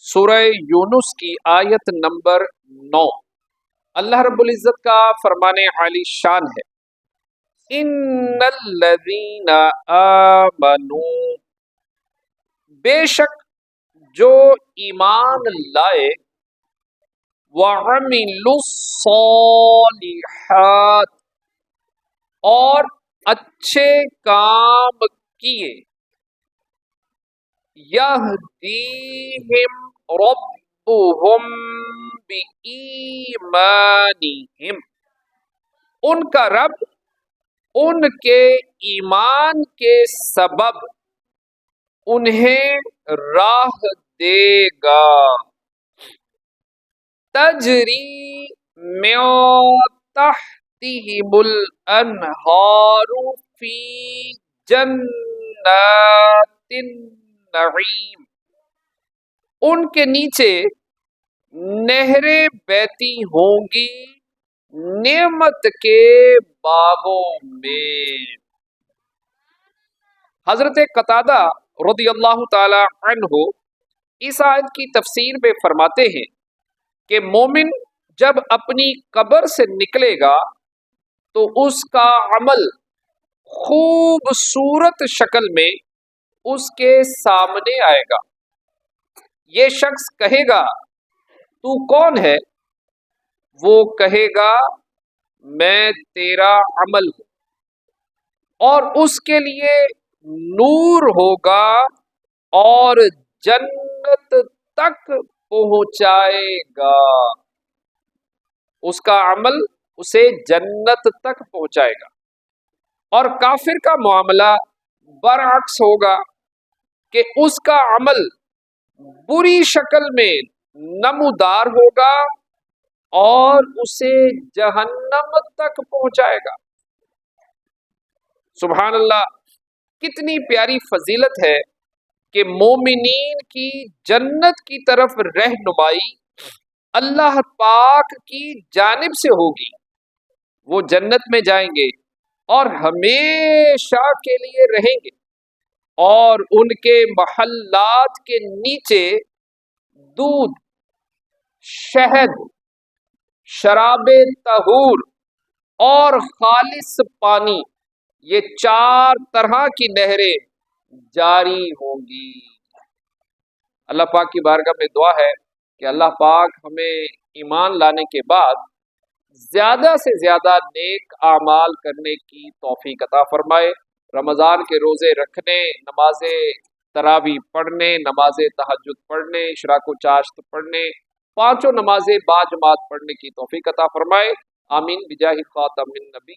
سورہ یونس کی آیت نمبر 9۔ اللہ رب العزت کا فرمان عالی شان ہے، ان الذین آمنوا، بے شک جو ایمان لائے، وعملوا الصالحات، اور اچھے کام کیے، یہدیہم ربہم بایمانہم، ان کا رب ان کے ایمان کے سبب انہیں راہ دے گا، تجری من تحتہم الانہار فی جنات النعیم، ان کے نیچے نہریں بہتی ہوں گی نعمت کے باغوں میں۔ حضرت قتادہ رضی اللہ تعالی عنہ اس آیت کی تفسیر میں فرماتے ہیں کہ مومن جب اپنی قبر سے نکلے گا تو اس کا عمل خوبصورت شکل میں اس کے سامنے آئے گا۔ یہ شخص کہے گا تو کون ہے؟ وہ کہے گا میں تیرا عمل ہوں، اور اس کے لیے نور ہوگا اور جنت تک پہنچائے گا، اس کا عمل اسے جنت تک پہنچائے گا۔ اور کافر کا معاملہ برعکس ہوگا کہ اس کا عمل بری شکل میں نمودار ہوگا اور اسے جہنم تک پہنچائے گا۔ سبحان اللہ، کتنی پیاری فضیلت ہے کہ مومنین کی جنت کی طرف رہنمائی اللہ پاک کی جانب سے ہوگی۔ وہ جنت میں جائیں گے اور ہمیشہ کے لیے رہیں گے، اور ان کے محلات کے نیچے دودھ، شہد، شراب طہور اور خالص پانی، یہ 4 طرح کی نہریں جاری ہوں گی۔ اللہ پاک کی بارگاہ میں دعا ہے کہ اللہ پاک ہمیں ایمان لانے کے بعد زیادہ سے زیادہ نیک اعمال کرنے کی توفیق عطا فرمائے۔ رمضان کے روزے رکھنے، نماز تراویح پڑھنے، نماز تہجد پڑھنے، اشراق و چاشت پڑھنے، 5 نمازیں با جماعت پڑھنے کی توفیق عطا فرمائے۔ آمین بجاہ خاتم النبی۔